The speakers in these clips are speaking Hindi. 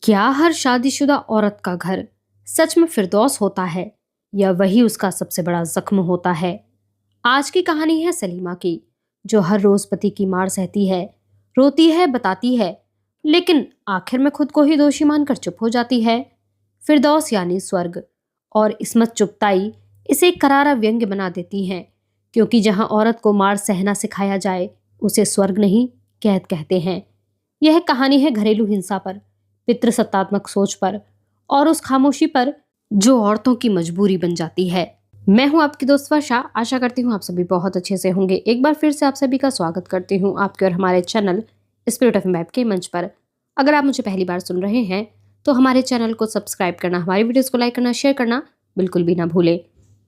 क्या हर शादीशुदा औरत का घर सच में फिरदौस होता है या वही उसका सबसे बड़ा जख्म होता है? आज की कहानी है सलीमा की, जो हर रोज पति की मार सहती है, रोती है, बताती है, लेकिन आखिर में खुद को ही दोषी मानकर चुप हो जाती है। फिरदौस यानी स्वर्ग, और इसमत चुगताई इसे एक करारा व्यंग्य बना देती है, क्योंकि जहां औरत को मार सहना सिखाया जाए उसे स्वर्ग नहीं, कैद कहते हैं। यह कहानी है घरेलू हिंसा पर, पितृसत्तात्मक सोच पर, और उस खामोशी पर जो औरतों की मजबूरी बन जाती है। मैं हूं आपकी दोस्त वर्षा। आशा करती हूं आप सभी बहुत अच्छे से होंगे। एक बार फिर से आप सभी का स्वागत करती हूं आपके और हमारे चैनल स्पिरिट ऑफ मैप के मंच पर। अगर आप मुझे पहली बार सुन रहे हैं तो हमारे चैनल को सब्सक्राइब करना, हमारी वीडियोस को लाइक करना, शेयर करना बिल्कुल भी ना भूलें।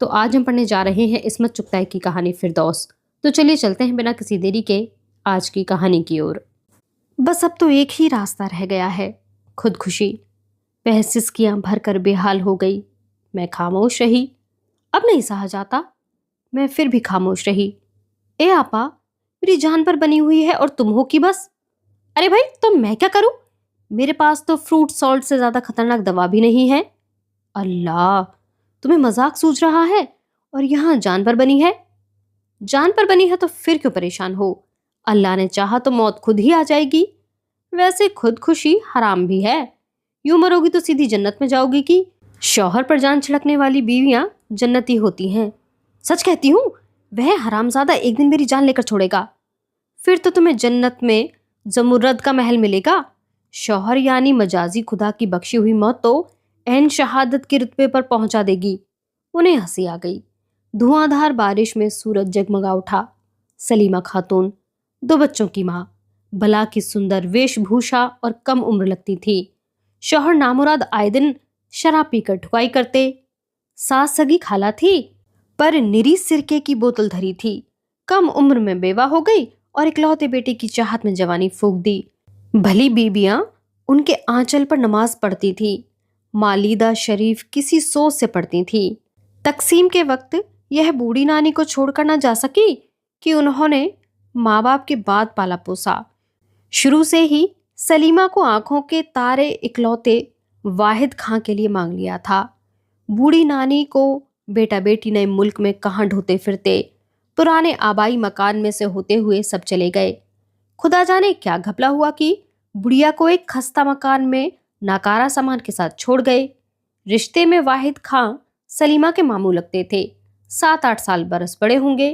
तो आज हम पढ़ने जा रहे हैं इसमत चुगताई की कहानी फिरदौस। तो चलिए चलते हैं बिना किसी देरी के आज की कहानी की ओर। बस अब तो एक ही रास्ता रह गया है, खुदकुशी। वह सिसकियां भरकर बेहाल हो गई। मैं खामोश रही। अब नहीं सहा जाता। मैं फिर भी खामोश रही। ए आपा, मेरी जान पर बनी हुई है और तुम हो कि बस। अरे भाई, तो मैं क्या करूं? मेरे पास तो फ्रूट सॉल्ट से ज्यादा खतरनाक दवा भी नहीं है। अल्लाह, तुम्हें मजाक सूझ रहा है और यहाँ जान पर बनी है। जान पर बनी है तो फिर क्यों परेशान हो? अल्लाह ने चाहा तो मौत खुद ही आ जाएगी। वैसे खुदकुशी हराम भी है। यूं मरोगी तो सीधी जन्नत में जाओगी कि शौहर पर जान छिड़कने वाली बीवियां जन्नती होती हैं। सच कहती हूँ, वह हरामजादा एक दिन मेरी जान लेकर छोड़ेगा। फिर तो तुम्हें जन्नत में जमुर्रद का महल मिलेगा। शौहर यानी मजाजी खुदा की बख्शी हुई मौत तो एन शहादत के रुतबे पर पहुंचा देगी। उन्हें हंसी आ गई। धुआंधार बारिश में सूरज जगमगा उठा। सलीमा खातून, 2 बच्चों की माँ, भला की सुंदर वेशभूषा और कम उम्र लगती थी। शौहर नामुराद आए दिन शराब पीकर ठुकाई करते। सास सगी खाला थी, पर निरी सिरके की बोतल धरी थी। कम उम्र में बेवा हो गई और इकलौते बेटे की चाहत में जवानी फूंक दी। भली बीबियां उनके आंचल पर नमाज पढ़ती थी। मालिदा शरीफ किसी सोच से पढ़ती थी। तकसीम के वक्त यह बूढ़ी नानी को छोड़कर न जा सकी कि उन्होंने माँ बाप के बाद पाला पोसा। शुरू से ही सलीमा को आंखों के तारे इकलौते वाहिद खां के लिए मांग लिया था। बूढ़ी नानी को बेटा बेटी नए मुल्क में कहाँ ढोते फिरते। पुराने आबाई मकान में से होते हुए सब चले गए। खुदा जाने क्या घपला हुआ कि बुढ़िया को एक खस्ता मकान में नाकारा सामान के साथ छोड़ गए। रिश्ते में वाहिद खां सलीमा के मामू लगते थे। 7-8 साल बरस बड़े होंगे।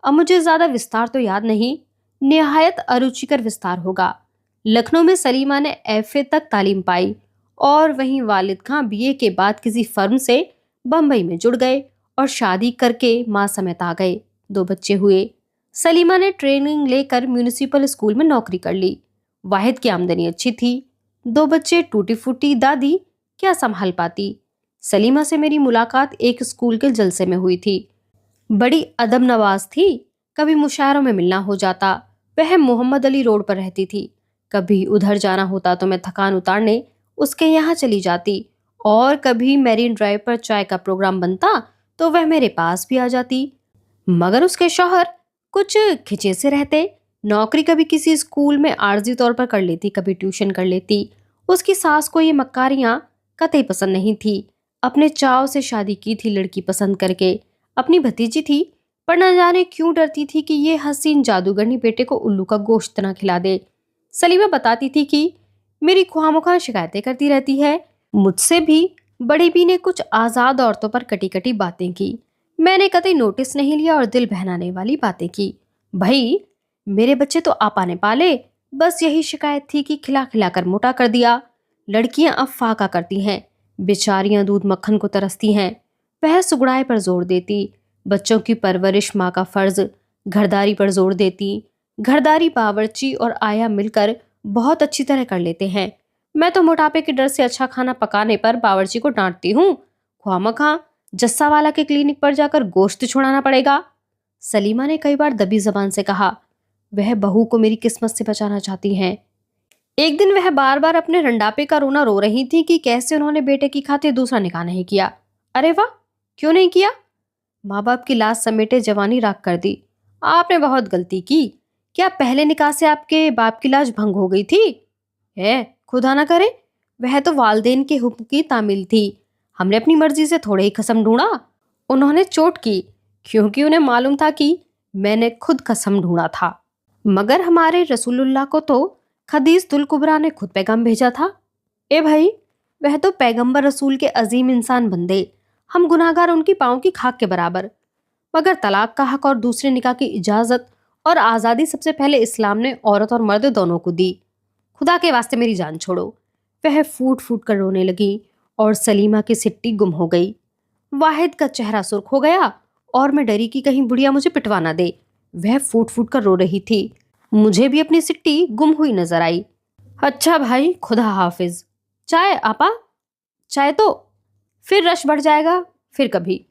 अब मुझे ज्यादा विस्तार तो याद नहीं, निहायत अरुचिकर विस्तार होगा। लखनऊ में सलीमा ने एफए तक तालीम पाई और वहीं वालिद खां बीए के बाद किसी फर्म से बम्बई में जुड़ गए और शादी करके मां समेत आ गए। 2 बच्चे हुए। सलीमा ने ट्रेनिंग लेकर म्यूनिसिपल स्कूल में नौकरी कर ली। वाहिद की आमदनी अच्छी थी। 2 बच्चे टूटी फूटी दादी क्या संभाल पाती। सलीमा से मेरी मुलाकात एक स्कूल के जलसे में हुई थी। बड़ी अदब नवाज थी। कभी मुशायरों में मिलना हो जाता। वह मोहम्मद अली रोड पर रहती थी। कभी उधर जाना होता तो मैं थकान उतारने उसके यहाँ चली जाती, और कभी मैरीन ड्राइव पर चाय का प्रोग्राम बनता तो वह मेरे पास भी आ जाती। मगर उसके शौहर कुछ खिंचे से रहते। नौकरी कभी किसी स्कूल में आर्जी तौर पर कर लेती, कभी ट्यूशन कर लेती। उसकी सास को ये मक्कारियां कतई पसंद नहीं थी। अपने चाव से शादी की थी लड़की पसंद करके। अपनी भतीजी थी, पर न जाने क्यों डरती थी कि ये हसीन जादूगरनी बेटे को उल्लू का गोश्त न खिला दे। सलीमा बताती थी कि मेरी ख्वामोखा शिकायतें करती रहती है। मुझसे भी बड़ी बी ने कुछ आजाद औरतों पर कटी कटी बातें की। मैंने कतई नोटिस नहीं लिया और दिल बहलाने वाली बातें की। भाई, मेरे बच्चे तो आपा ने पाले, बस यही शिकायत थी कि खिला खिला कर मोटा कर दिया। लड़कियां अब फाका करती हैं, बेचारियां दूध मक्खन को तरसती हैं। वह सुगड़ाई पर जोर देती। बच्चों की परवरिश माँ का फर्ज। घरदारी पर जोर देती। घरदारी बावर्ची और आया मिलकर बहुत अच्छी तरह कर लेते हैं। मैं तो मोटापे के डर से अच्छा खाना पकाने पर बावर्ची को डांटती हूँ। ख्वामखा जस्सा वाला के क्लिनिक पर जाकर गोश्त छुड़ाना पड़ेगा। सलीमा ने कई बार दबी जबान से कहा। वह बहू को मेरी किस्मत से बचाना चाहती हैं। एक दिन वह बार बार अपने रंडापे का रोना रो रही थी कि कैसे उन्होंने बेटे की खातिर दूसरा निकाह नहीं किया। अरे वाह, क्यों नहीं किया? माँ बाप की लाश समेटे जवानी राख कर दी। आपने बहुत गलती की। क्या पहले निकाह से आपके बाप की लाश भंग हो गई थी? है खुदा ना करे वह तो वालदेन के हुक्म की तामील थी। हमने अपनी मर्जी से थोड़े ही कसम ढूंढा। उन्होंने चोट की क्योंकि उन्हें मालूम था कि मैंने खुद कसम ढूंढा था। मगर हमारे रसूलुल्लाह को तो खदीज दुल कुबरा ने खुद पैगाम भेजा था। ए भाई, वह तो पैगंबर रसूल के अजीम इंसान बंदे, हम गुनाहगार उनकी पाँव की खाक के बराबर। मगर तलाक का हक और दूसरे निकाह की इजाजत और आज़ादी सबसे पहले इस्लाम ने औरत और मर्द दोनों को दी। खुदा के वास्ते मेरी जान छोड़ो। वह फूट फूट कर रोने लगी और सलीमा की सिट्टी गुम हो गई। वाहिद का चेहरा सुर्ख हो गया और मैं डरी कि कहीं बुढ़िया मुझे पिटवा ना दे। वह फूट फूट कर रो रही थी। मुझे भी अपनी सिट्टी गुम हुई नजर आई। अच्छा भाई, खुदा हाफिज। चाय आपा? चाय तो फिर रश बढ़ जाएगा, फिर कभी।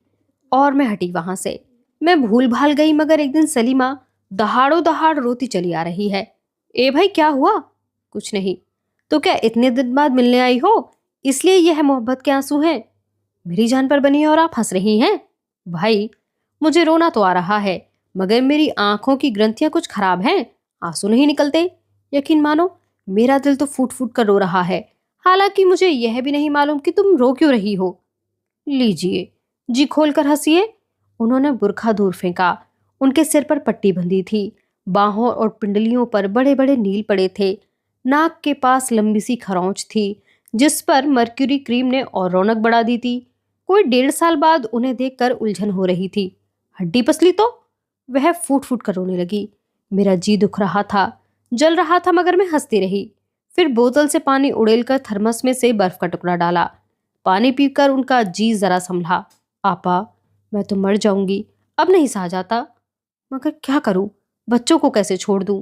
और मैं हटी वहां से। मैं भूल भाल गई, मगर एक दिन सलीमा दहाड़ों दहाड़ रोती चली आ रही है। ए भाई, क्या हुआ? कुछ नहीं। तो क्या इतने दिन बाद मिलने आई हो, इसलिए यह मोहब्बत के आंसू हैं? मेरी जान पर बनी है और आप हंस रही हैं। भाई, मुझे रोना तो आ रहा है, मगर मेरी आंखों की ग्रंथियां कुछ खराब हैं, आंसू नहीं निकलते। यकीन मानो, मेरा दिल तो फूट फूट कर रो रहा है। हालांकि मुझे यह भी नहीं मालूम कि तुम रो क्यों रही हो। लीजिए, जी खोल कर हंसिए। उन्होंने बुरखा दूर फेंका। उनके सिर पर पट्टी बंधी थी। बाहों और पिंडलियों पर बड़े बड़े नील पड़े थे। नाक के पास लंबी सी खरोंच थी, जिस पर मर्क्यूरी क्रीम ने और रौनक बढ़ा दी थी। कोई 1.5 साल बाद उन्हें देखकर उलझन हो रही थी। हड्डी पसली तो? वह फूट फूट कर रोने लगी। मेरा जी दुख रहा था, जल रहा था, मगर मैं हंसती रही। फिर बोतल से पानी उड़ेलकर थर्मस में से बर्फ का टुकड़ा डाला। पानी पीकर उनका जी जरा संभला। आपा, मैं तो मर जाऊंगी, अब नहीं सहा जाता। मगर क्या करूं, बच्चों को कैसे छोड़ दूं?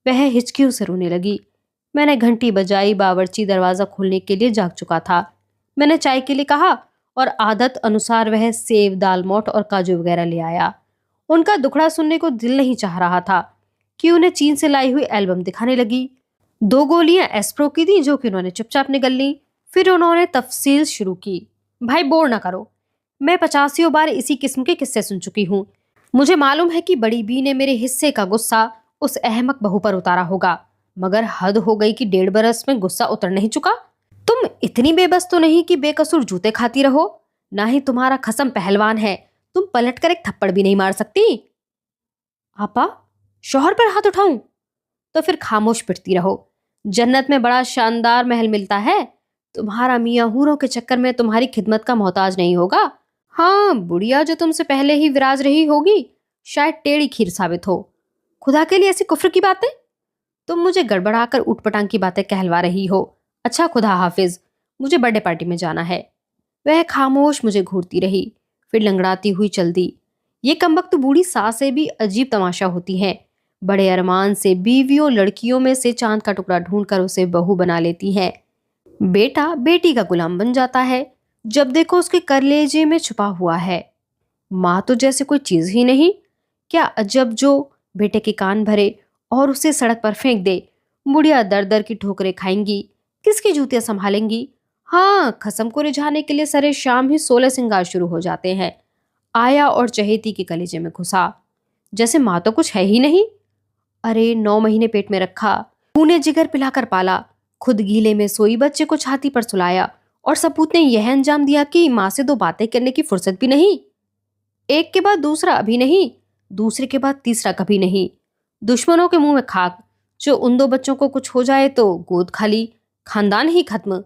वह हिचकियों से रोने लगी। मैंने घंटी बजाई। बावर्ची दरवाजा खोलने के लिए जाग चुका था। मैंने चाय के लिए कहा और आदत अनुसार वह सेव, दालमोठ और काजू वगैरह ले आया। उनका दुखड़ा सुनने को दिल नहीं चाह रहा था कि उन्हें चीन से लाई हुई एल्बम दिखाने लगी। 2 गोलियां एस्प्रो की दी, जो कि उन्होंने चुपचाप निगल ली। फिर उन्होंने तफसील शुरू की। भाई, बोर ना करो, मैं 50 बार इसी किस्म के किस्से सुन चुकी हूँ। मुझे मालूम है कि बड़ी बी ने मेरे हिस्से का गुस्सा उस अहमक बहू पर उतारा होगा, मगर हद हो गई कि 1.5 बरस में गुस्सा उतर नहीं चुका। तुम इतनी बेबस तो नहीं कि बेकसूर जूते खाती रहो। ना ही तुम्हारा खसम पहलवान है, तुम पलट कर एक थप्पड़ भी नहीं मार सकती। आपा, शौहर पर हाथ उठाऊं? तो फिर खामोश पिटती रहो। जन्नत में बड़ा शानदार महल मिलता है। तुम्हारा मियाँ हूरों के चक्कर में तुम्हारी खिदमत का मोहताज नहीं होगा। हाँ, बुढ़िया जो तुमसे पहले ही विराज रही होगी, शायद टेढ़ी खीर साबित हो। खुदा के लिए ऐसी कुफ्र की बातें? तुम मुझे गड़बड़ाकर ऊटपटांग की बातें कहलवा रही हो। अच्छा, खुदा हाफिज, मुझे बर्थडे पार्टी में जाना है। वह खामोश मुझे घूरती रही, फिर लंगड़ाती हुई चल दी। ये कमबख्त बूढ़ी सासें भी अजीब तमाशा होती हैं। बड़े अरमान से बीवियों लड़कियों में से चांद का टुकड़ा ढूंढकर उसे बहू बना लेती हैं। बेटा बेटी का गुलाम बन जाता है, जब देखो उसके कलेजे में छुपा हुआ है। माँ तो जैसे कोई चीज ही नहीं। क्या अजब जो बेटे के कान भरे और उसे सड़क पर फेंक दे। बुढ़िया दर दर की ठोकरें खाएंगी, किसकी जूतियां संभालेंगी। हाँ, खसम को रिझाने के लिए सरे शाम ही 16 सिंगार शुरू हो जाते हैं। आया और चहेती के कलेजे में घुसा, जैसे माँ तो कुछ है ही नहीं। अरे, 9 महीने पेट में रखा, खूने जिगर पिलाकर पाला, खुद गीले में सोई, बच्चे को छाती पर सुलाया, और सपूत ने यह अंजाम दिया कि माँ से 2 बातें करने की फुर्सत भी नहीं। एक के बाद दूसरा अभी नहीं, दूसरे के बाद तीसरा कभी नहीं। दुश्मनों के मुंह में खाक। जो उन 2 बच्चों को कुछ हो जाए तो गोद खाली, खानदान ही खत्म।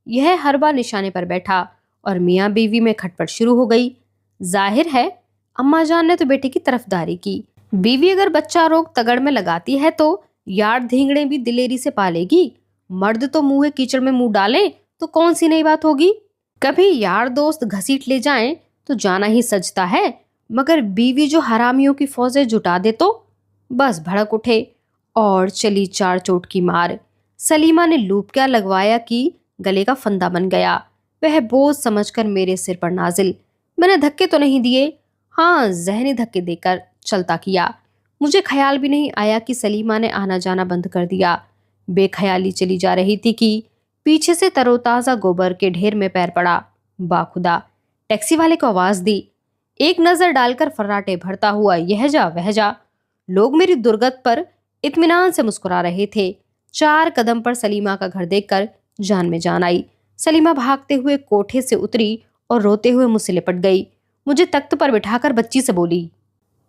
यह हर बार निशाने पर बैठा और मियाँ बीवी में खटपट शुरू हो गई। जाहिर है अम्मा जान ने तो बेटे की तरफदारी की। बीवी अगर बच्चा रोग तगड़ में लगाती है तो यार धींगड़े भी दिलेरी से पालेगी। मर्द तो मुंह कीचड़ में मुंह डाले तो कौन सी नई बात होगी। कभी यार दोस्त घसीट ले जाएं तो जाना ही सजता है, मगर बीवी जो हरामियों की फौजें जुटा दे तो बस भड़क उठे और चली 4 चोट की मार। सलीमा ने लूप क्या लगवाया कि गले का फंदा बन गया। वह बोझ समझकर मेरे सिर पर नाजिल। मैंने धक्के तो नहीं दिए, हाँ, जहनी धक्के देकर चलता किया। मुझे ख्याल भी नहीं आया कि सलीमा ने आना जाना बंद कर दिया। बेख्याली चली जा रही थी कि पीछे से तरोताजा गोबर के ढेर में पैर पड़ा। बाखुदा टैक्सी वाले को आवाज दी। एक नजर डालकर फर्राटे भरता हुआ यह जा वह जा। लोग मेरी दुर्गत पर इत्मीनान से मुस्कुरा रहे थे। 4 कदम पर सलीमा का घर देखकर जान में जान आई। सलीमा भागते हुए कोठे से उतरी और रोते हुए मुझसे लिपट गई। मुझे तख्त पर बिठाकर बच्ची से बोली,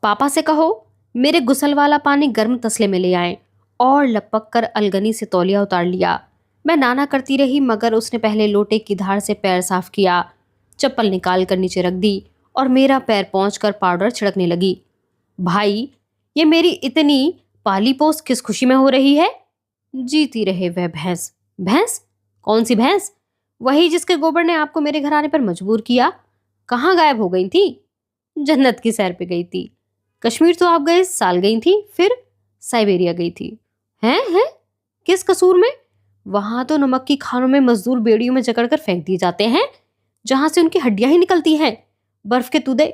पापा से कहो मेरे गुसल वाला पानी गर्म तसले में ले आए, और लपक कर अलगनी से तौलिया उतार लिया। मैं नाना करती रही मगर उसने पहले लोटे की धार से पैर साफ किया, चप्पल निकाल कर नीचे रख दी और मेरा पैर पहुंचकर पाउडर छिड़कने लगी। भाई, ये मेरी इतनी पाली पोस किस खुशी में हो रही है? जीती रहे वह भैंस। भैंस? कौन सी भैंस? वही जिसके गोबर ने आपको मेरे घर आने पर मजबूर किया। कहाँ गायब हो गई थी? जन्नत की सैर पे गई थी। कश्मीर तो आप गए साल गई थी, फिर साइबेरिया गई थी। हैं? किस कसूर में? वहां तो नमक की खानों में मजदूर बेड़ियों में जकड़कर फेंक दिए जाते हैं, जहां से उनकी हड्डियां ही निकलती हैं। बर्फ के तूदे।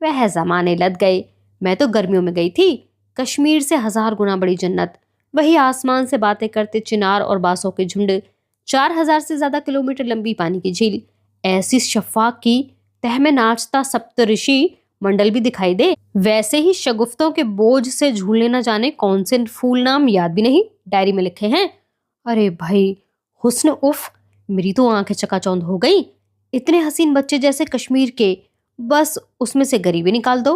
वह जमाने लद गए। मैं तो गर्मियों में गई थी, कश्मीर से 1000 गुना बड़ी जन्नत। वही आसमान से बातें करते चिनार और बांसों के झुंड, 4000 से ज्यादा किलोमीटर लंबी पानी की झील, ऐसी शफाक की तह में नाचता सप्तऋषि मंडल भी दिखाई दे। वैसे ही शगुफ्तों के बोझ से झूलने न जाने कौन से फूल नाम याद भी नहीं, डायरी में लिखे हैं। अरे भाई, हुस्न उफ, मेरी तो आंखें चकाचौंध हो गई। इतने हसीन बच्चे जैसे कश्मीर के, बस उसमें से गरीबी निकाल दो।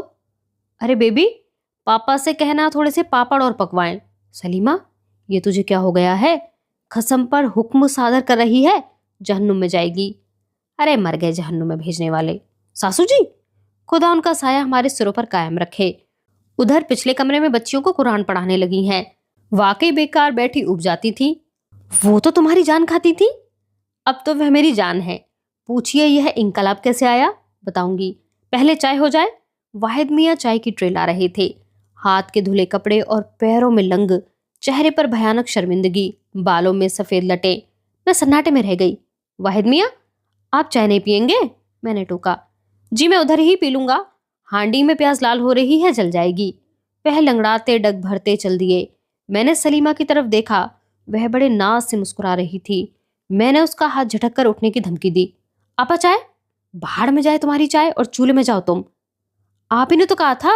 अरे बेबी, पापा से कहना थोड़े से पापड़ और पकवाएं। सलीमा, ये तुझे क्या हो गया है? कसम पर हुक्म सादर कर रही है, जहन्नुम में जाएगी। अरे मर गए जहन्नुम में भेजने वाले। सासू जी, खुदा उनका साया हमारे सिरों पर कायम रखे। उधर पिछले कमरे में बच्चियों को कुरान पढ़ाने लगी हैं। वाकई बेकार बैठी उब जाती थी। वो तो तुम्हारी जान खाती थी, अब तो वह मेरी जान है। पूछिए यह इंकलाब कैसे आया? बताऊंगी, पहले चाय हो जाए। वाहिद मियाँ चाय की ट्रे ला रहे थे, हाथ के धुले कपड़े और पैरों में लंग, चेहरे पर भयानक शर्मिंदगी, बालों में सफेद लटे। मैं सन्नाटे में रह गई। वाहिद मियाँ, आप चाय नहीं पियेंगे? मैंने टोका। जी मैं उधर ही पी लूंगा, हांडी में प्याज लाल हो रही है, जल जाएगी। वह लंगड़ाते डग भरते चल दिए। मैंने सलीमा की तरफ देखा, वह बड़े नाज से मुस्कुरा रही थी। मैंने उसका हाथ झटक कर उठने की धमकी दी। आपा चाय? भाड़ में जाए तुम्हारी चाय, और चूल्हे में जाओ तुम। आप ही ने तो कहा था।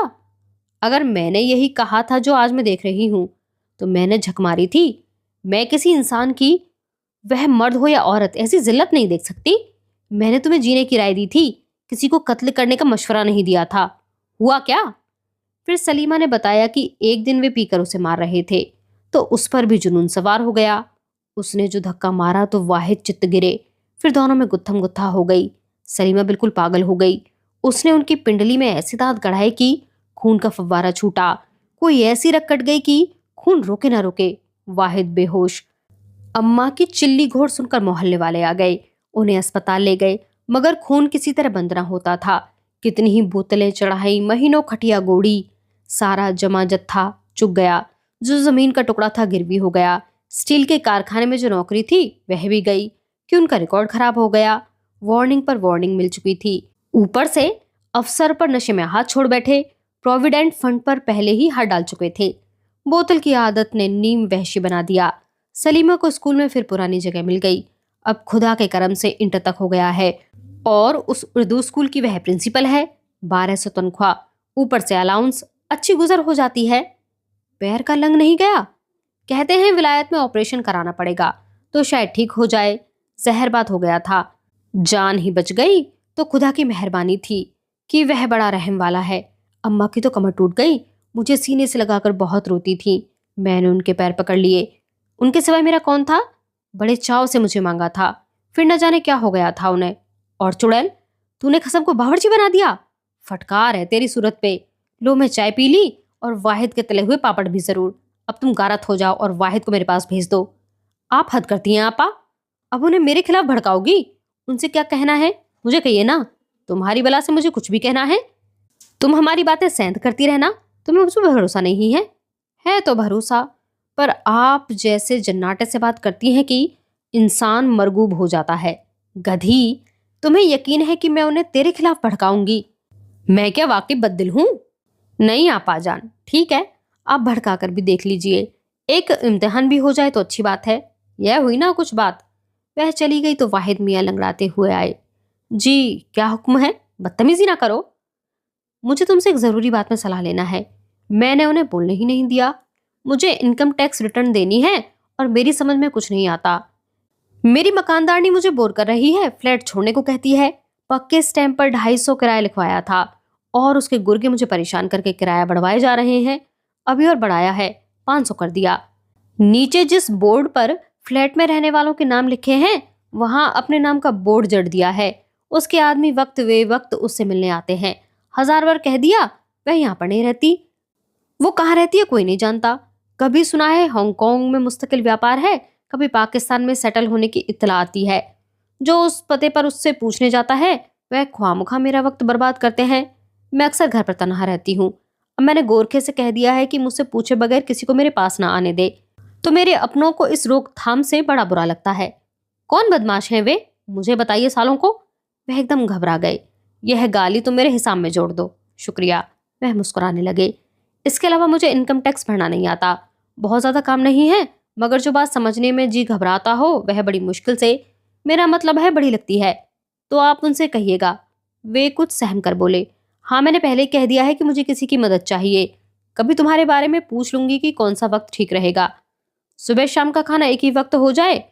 अगर मैंने यही कहा था जो आज मैं देख रही हूं, तो मैंने झक मारी थी। मैं किसी इंसान की, वह मर्द हो या औरत, ऐसी जिल्लत नहीं देख सकती। मैंने तुम्हें जीने की राय दी थी, किसी को कत्ल करने का मशवरा नहीं दिया था। हुआ क्या? फिर सलीमा ने बताया कि एक दिन वे पीकर उसे मार रहे थे, तो उस पर भी जुनून सवार हो गया। उसने जो धक्का मारा तो वाहिद चित्त गिरे, फिर दोनों में गुत्थम गुत्था हो गई। सलीमा बिल्कुल पागल हो गई। उसने उनकी पिंडली में ऐसी दांत गड़ाए कि खून का फव्वारा छूटा। कोई ऐसी रग कट गई कि खून रोके ना रोके। वाहिद बेहोश। अम्मा की चिल्ली घोड़ सुनकर मोहल्ले वाले आ गए, उन्हें अस्पताल ले गए, मगर खून किसी तरह बंद ना होता था। कितनी ही बोतलें चढ़ाई, महीनों खटिया गोड़ी, सारा जमा जत्था चुक गया। जो जमीन का टुकड़ा था गिरवी हो गया। स्टील के कारखाने में जो नौकरी थी वह भी गई कि उनका रिकॉर्ड खराब हो गया। वार्निंग पर वार्निंग मिल चुकी थी, ऊपर से अफसर पर नशे में हाथ छोड़ बैठे। प्रोविडेंट फंड पर पहले ही हाथ डाल चुके थे। बोतल की आदत ने नीम वहशी बना दिया। सलीमा को स्कूल में फिर पुरानी जगह मिल गई। अब खुदा के करम से इंटर तक हो गया है, और उस उर्दू स्कूल की वह प्रिंसिपल है। 1200 तनख्वाह, ऊपर से अलाउंस, अच्छी गुजर हो जाती है। पैर का लंग नहीं गया? कहते हैं विलायत में ऑपरेशन कराना पड़ेगा तो शायद ठीक हो जाए। जहर बात हो गया था। जान ही बच गई तो खुदा की मेहरबानी थी कि वह बड़ा रहम वाला है। अम्मा की तो कमर टूट गई, मुझे सीने से लगाकर बहुत रोती थी। मैंने उनके पैर पकड़ लिए। उनके सिवाय मेरा कौन था? बड़े चाव से मुझे मांगा था, फिर न जाने क्या हो गया था उन्हें। और चुड़ैल, तूने कसम को बावर्ची बना दिया। फटकार है तेरी सूरत पे। लो, मैं चाय पी ली, और वाहिद के तले हुए पापड़ भी जरूर। अब तुम गारत हो जाओ और वाहिद को मेरे पास भेज दो। आप हद करती हैं आपा, अब उन्हें मेरे खिलाफ भड़काओगी? उनसे क्या कहना है मुझे कहिए ना। तुम्हारी बला से मुझे कुछ भी कहना है? तुम हमारी बातें सेंध करती रहना, तुम्हें मुझ पर भरोसा नहीं है? है तो भरोसा, पर आप जैसे जन्नाटे से बात करती हैं कि इंसान मरगूब हो जाता है। गधी, तुम्हें यकीन है कि मैं उन्हें तेरे खिलाफ भड़काऊंगी? मैं क्या वाकई बददिल हूं? नहीं आपा जान, ठीक है, आप भड़का कर भी देख लीजिए। एक इम्तिहान भी हो जाए तो अच्छी बात है। यह हुई ना कुछ बात। वह चली गई तो वाहिद मियाँ लंगड़ाते हुए आए। जी क्या हुक्म है? बदतमीजी ना करो। मुझे तुमसे एक जरूरी बात में सलाह लेना है। मैंने उन्हें बोलने ही नहीं दिया। मुझे इनकम टैक्स रिटर्न देनी है और मेरी समझ में कुछ नहीं आता। मेरी मकानदारनी मुझे बोर कर रही है, फ्लैट छोड़ने को कहती है। पक्के स्टैंप पर 250 किराया लिखवाया था और उसके गुर्गे मुझे परेशान करके किराया बढ़वाए जा रहे हैं। अभी और बढ़ाया है, 500 कर दिया। नीचे जिस बोर्ड पर फ्लैट में रहने वालों के नाम लिखे हैं वहां अपने नाम का बोर्ड जड़ दिया है। उसके आदमी वक्त वे वक्त उससे मिलने आते हैं। 1000 बार कह दिया वह यहाँ पर नहीं रहती। वो कहाँ रहती है कोई नहीं जानता। कभी सुना है हांगकांग में मुस्तकिल व्यापार है, कभी पाकिस्तान में सेटल होने की इत्तला आती है। जो उस पते पर उससे पूछने जाता है वह ख्वामुखा मेरा वक्त बर्बाद करते हैं। मैं अक्सर घर पर तनहा रहती हूँ। अब मैंने गोरखे से कह दिया है कि मुझसे पूछे बगैर किसी को मेरे पास ना आने दे, तो मेरे अपनों को इस रोकथाम से बड़ा बुरा लगता है। कौन बदमाश हैं वे, मुझे बताइए सालों को। वह एकदम घबरा गए। यह गाली तो मेरे हिसाब में जोड़ दो। शुक्रिया, वह मुस्कुराने लगे। इसके अलावा मुझे इनकम टैक्स भरना नहीं आता। बहुत ज्यादा काम नहीं है, मगर जो बात समझने में जी घबराता हो वह बड़ी मुश्किल से, मेरा मतलब है, बड़ी लगती है। तो आप उनसे कहिएगा। वे कुछ सहम कर बोले, हाँ मैंने पहले ही कह दिया है कि मुझे किसी की मदद चाहिए। कभी तुम्हारे बारे में पूछ लूंगी कि कौन सा वक्त ठीक रहेगा। सुबह शाम का खाना एक ही वक्त हो जाए।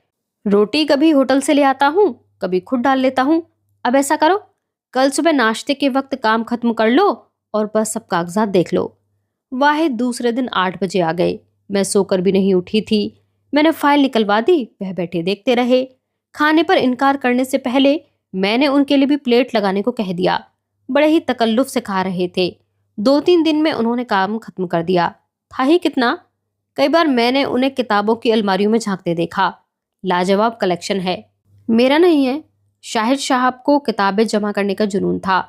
रोटी कभी होटल से ले आता हूँ, कभी खुद डाल लेता हूँ। अब ऐसा करो, कल सुबह नाश्ते के वक्त काम खत्म कर लो और बस सब कागजात देख लो। वाहिद दूसरे दिन 8 बजे आ गए। मैं सोकर भी नहीं उठी थी। मैंने फाइल निकलवा दी, वह बैठे देखते रहे। खाने पर इनकार करने से पहले मैंने उनके लिए भी प्लेट लगाने को कह दिया। बड़े ही तकल्लुफ से खा रहे थे। 2-3 दिन में उन्होंने काम खत्म कर दिया। था ही कितना। कई बार मैंने उन्हें किताबों की अलमारियों में झांकते देखा। लाजवाब कलेक्शन है। मेरा नहीं है। शाहिद साहब को किताबें जमा करने का जुनून था।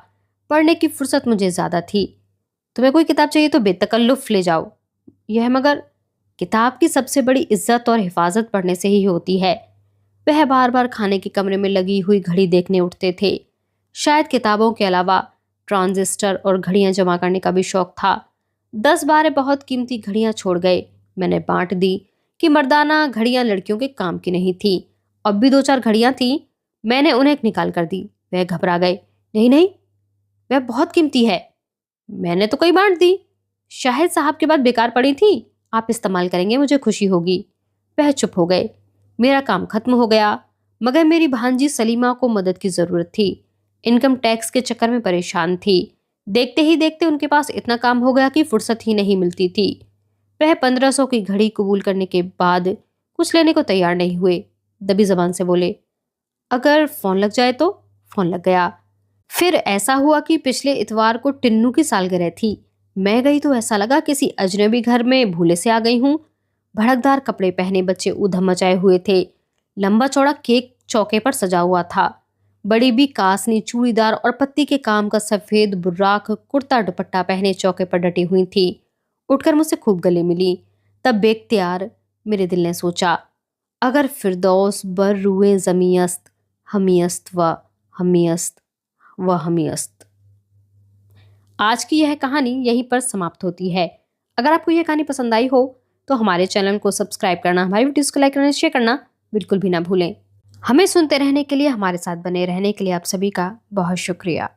पढ़ने की फुर्सत मुझे ज्यादा थी। तुम्हें कोई किताब चाहिए तो बेतकल्लुफ ले जाओ। यह मगर किताब की सबसे बड़ी इज्जत और हिफाजत पढ़ने से ही होती है। वह बार बार खाने के कमरे में लगी हुई घड़ी देखने उठते थे। शायद किताबों के अलावा ट्रांजिस्टर और घड़ियां जमा करने का भी शौक था। 10-12 बहुत कीमती घड़ियां छोड़ गए। मैंने बांट दी कि मर्दाना घड़ियां लड़कियों के काम की नहीं थी। अब भी 2-4 घड़ियां थी, मैंने उन्हें निकाल कर दी। वह घबरा गए। नहीं नहीं, वह बहुत कीमती है। मैंने तो कई बांट दी। शाहिद साहब के बाद बेकार पड़ी थी, आप इस्तेमाल करेंगे, मुझे खुशी होगी। वह चुप हो गए। मेरा काम खत्म हो गया, मगर मेरी भांजी सलीमा को मदद की जरूरत थी। इनकम टैक्स के चक्कर में परेशान थी। देखते ही देखते उनके पास इतना काम हो गया कि फुर्सत ही नहीं मिलती थी। वह 1500 की घड़ी कबूल करने के बाद कुछ लेने को तैयार नहीं हुए। दबी जबान से बोले, अगर फोन लग जाए तो। फोन लग गया। फिर ऐसा हुआ कि पिछले इतवार को टिन्नू की सालगिरह थी। मैं गई तो ऐसा लगा किसी अजनबी घर में भूले से आ गई हूँ। भड़कदार कपड़े पहने बच्चे ऊधम मचाए हुए थे। लंबा चौड़ा केक चौके पर सजा हुआ था। बड़ी भी कासनी चूड़ीदार और पत्ती के काम का सफेद बुर्राक कुर्ता दुपट्टा पहने चौके पर डटी हुई थी। उठकर मुझसे खूब गले मिली। तब बेख्तियार मेरे दिल ने सोचा, अगर फिरदौस बर रुए जमीयस्त हमीयस्त व हमीयस्त व हमीयस्त। आज की यह कहानी यहीं पर समाप्त होती है। अगर आपको यह कहानी पसंद आई हो तो हमारे चैनल को सब्सक्राइब करना, हमारी वीडियोस को लाइक करना, शेयर करना बिल्कुल भी ना भूलें। हमें सुनते रहने के लिए, हमारे साथ बने रहने के लिए आप सभी का बहुत शुक्रिया।